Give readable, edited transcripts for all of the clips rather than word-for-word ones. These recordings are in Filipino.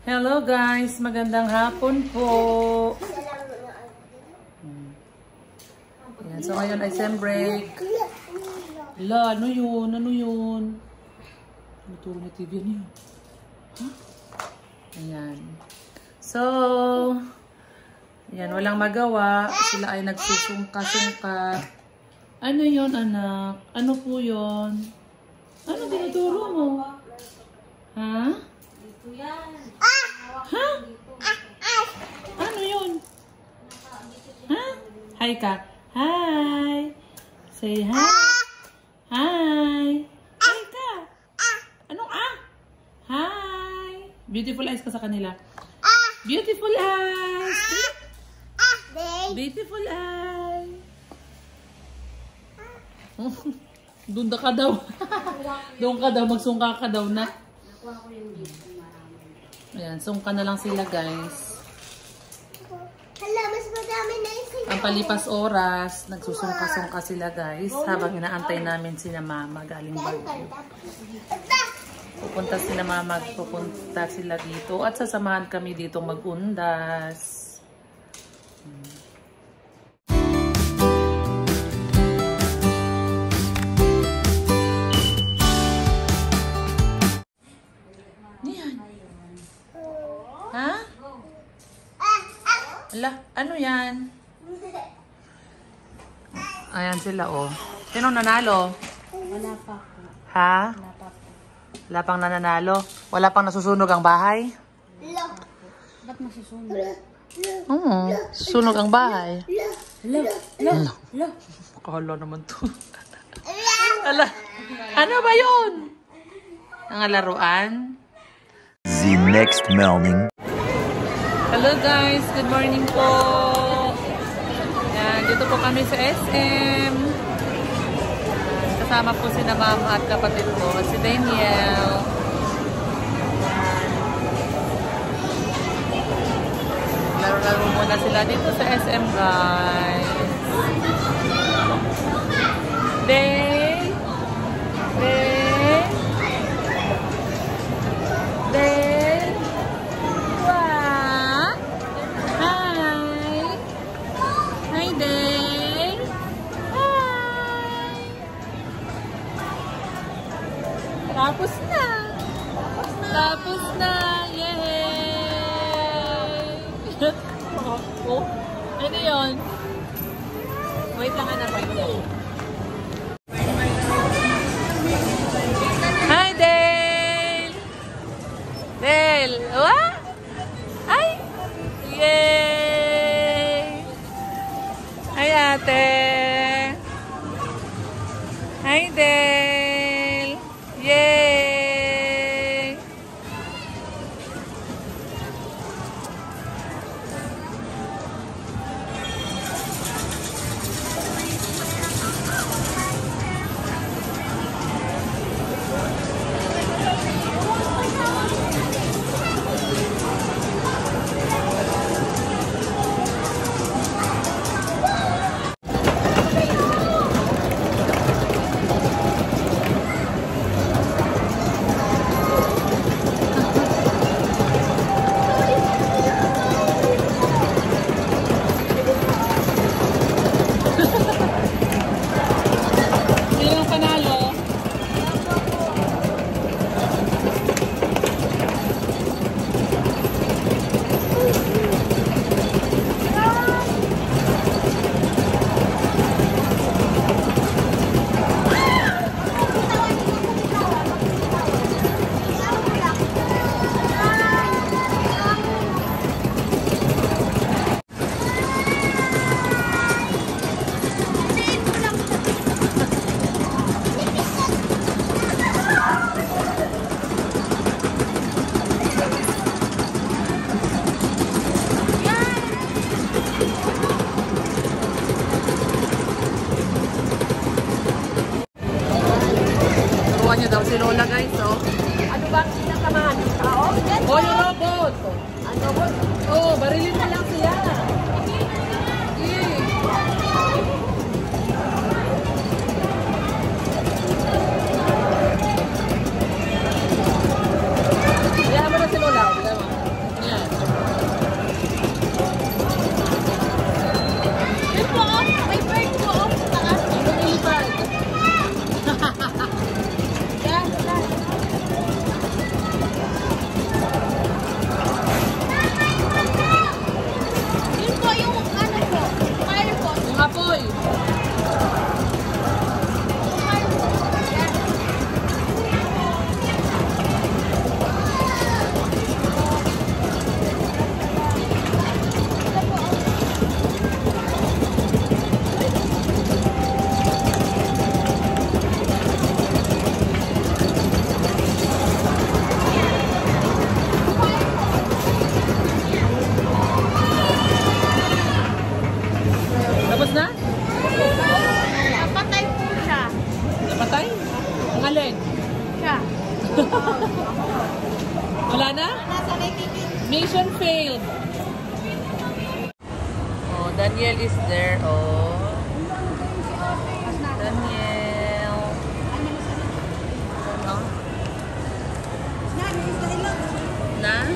Hello guys, magandang hapon po. Ayan, so ngayon ay sem break. La, ano yun? Ano yun? Naturo ni TV niyo. Huh? Ayan. So, ayan, walang magawa. Sila ay nagsusungka-sungka. Ano yun, anak? Ano po yun? Ano tinuturo mo? Ha? Dito yan. Ha? Ano yun? Ha? Hi ka. Hi. Say hi. Hi. Hi ka. Anong ah? Hi. Beautiful eyes ka sa kanila. Beautiful eyes. Beautiful eyes. Doon ka daw. Doon ka daw. Magsungka ka daw na. Nakuha ko yung gift. Ayan, sungka na lang sila guys. Hala, mas madami na yung ang palipas oras, nagsusungka-sungka sila guys. Habang inaantay namin sina mama galing Baguio. Pupunta sila mama, pupunta sila dito. At sasamahan kami dito mag-undas. Ha? Ala, ano yan? Ayan sila, oh. Sino nanalo? Wala pa. Ha? Wala pa. Wala pang nananalo? Wala pang nasusunog ang bahay? Ba't masusunog? Oo, susunog ang bahay. Ala. Kala naman to. Ala, ano ba yun? Ang laruan? The next morning. Hello guys, good morning po. Yan, dito po kami sa SM. Kasama po si mama at kapatid ko, si Daniel. Laro-laro muna sila dito sa SM guys. Tapos na! Tapos na! Yay! Oh, ano yun? Wait lang na, wait lang. Hi, Dale! Dale! What? Ay! Yay! Hi, ate! Hi, Dale! Yay! Niya daw si Lola guys, oh. Ano ba ang sinasamahan ng tao? Oh, yung robot! Ano ba? Oh, barilin mo lang siya. Kaya mo na si Lola. na? Mission failed. Oh, Daniel is there. Oh. Daniel. Ano? Na?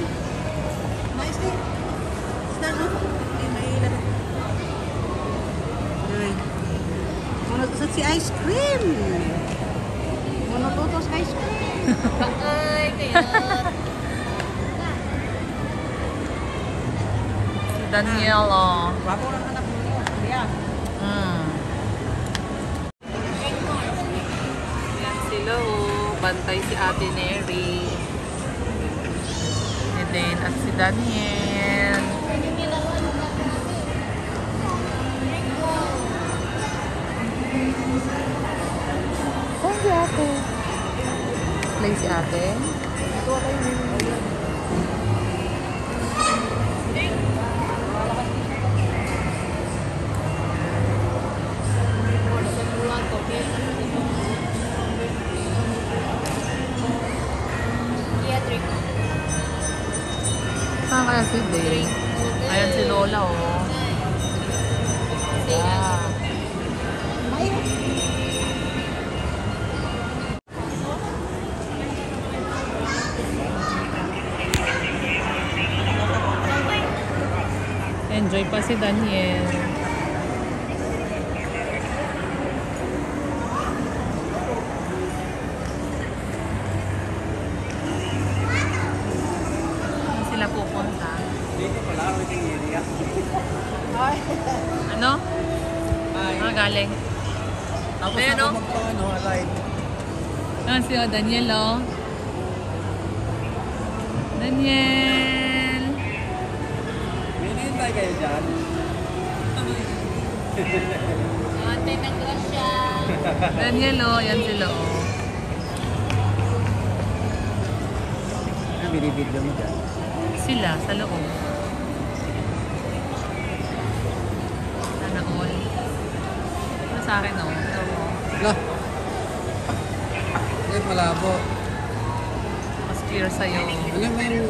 Si ice cream. Monototos ice cream. Bakay, kaya. Si Daniel, oh. Bago lang anak mo. Yeah. Yan sila, oh. Bantay si Ate Neri. And then, at si Daniel. Oh, si Ate. Play si Ate. Saan kaya si Day? Ayan si Lola, oh. Yeah. Enjoy pa si Daniel. Saan sila pupunta? Dito pala, waiting area. Ano? Ah, galing. Tapos Ayan, ako oh. magpa-ano, ride. Ah, si Daniel, oh. Daniel! May nahintay kayo dyan. Ate ng grasya. Daniel, oh. Yan sila, oh. Ano, binibidyo mo dyan? Sila, sa loob. Sana all. Ano sa akin, oh. Wala. Kahit malabo. Mas clear sa'yo. Alam mo yung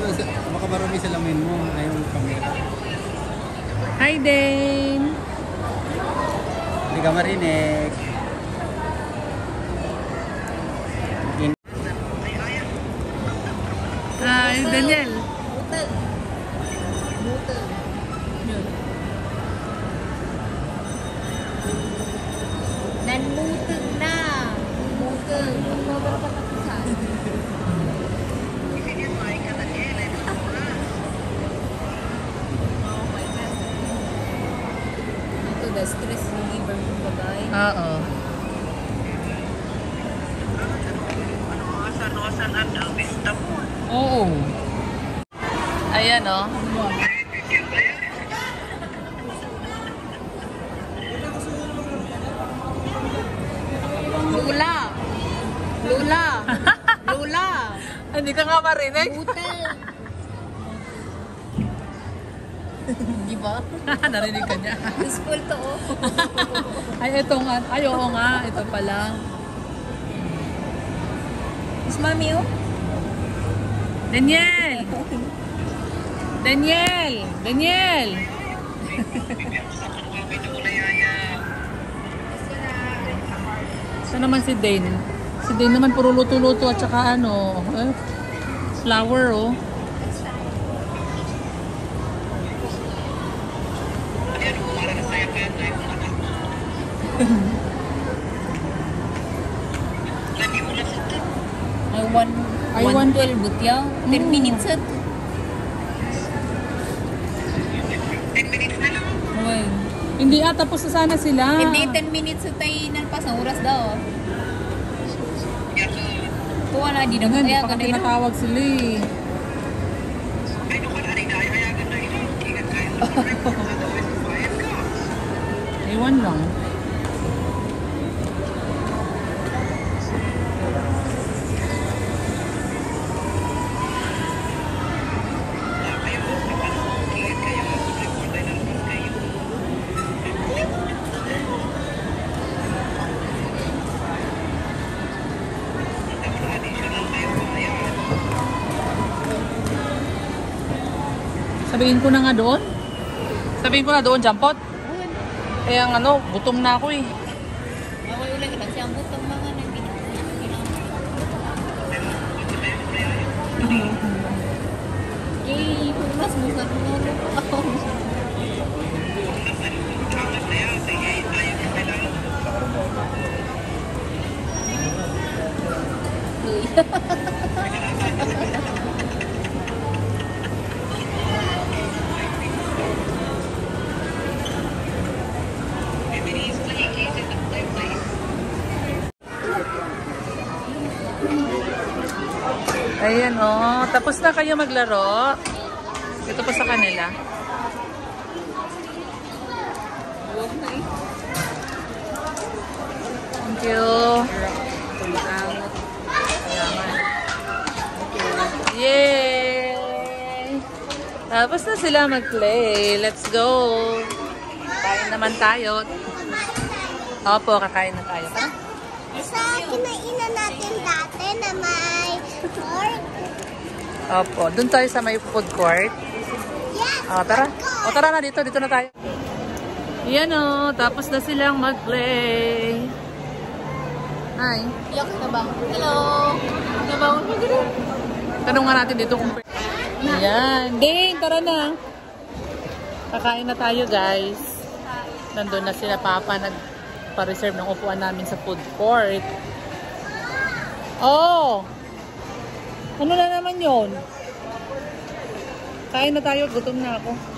baka marami sa lamin mo. Ayaw yung camera. Hi, Dane! Hindi ka marinig. Hi, Daniel! Butag. Butag. Nanbutag na. Butag. Magpapatakisan. Ito, the stress reliever ng bagay. Oo. Oo. Ayan, oh. Lula. Lula. Lula. Hindi ka nga marinig. Butag. Di ba? Narinig ka niya. School to, oh. Ay, ito nga. Ay, oo nga. Ito pala. Is mami, oh? Daniel! Daniel! Daniel! Saan naman si Dane? Si Dane naman puro luto-luto at saka ano, flower, oh. I want 12 butya. 10 minutes at. 10 minutes na lang. Okay. Hindi tapos na sana sila. Hindi, 10 minutes at tayo nalpas ang oras daw. Kuha na, di na Hindi kaya pa ka ganda yun. tinatawag sila eh. Ewan lang. Sabihin ko na nga doon. Sabihin ko na doon, jampot. Kaya ano, gutom na ako eh. Away ulit ka siyang butong mga nang Eh, pumas mo sa nulo. Ayan oh, tapos na kayo maglaro. Ito po sa kanila. Thank you. Yay! Tapos na sila mag-play. Let's go. Kain naman tayo. Opo, kakain na tayo. Tara. Sa kinainan natin dati na may pork. Opo, dun tayo sa may food court. Yes! O, tara. O, tara na dito. Dito na tayo. Yan o, tapos na silang mag-play. Hi. Yak na ba? Hello! Nabangon mo gano'n. Tanong nga natin dito kung... Ayan. Ding, tara na. Kakain na tayo, guys. Nandun na sila, Papa. Nagpa-reserve ng upuan namin sa food court. Oh! Ano na naman yon? Kain na tayo. Gutom na ako.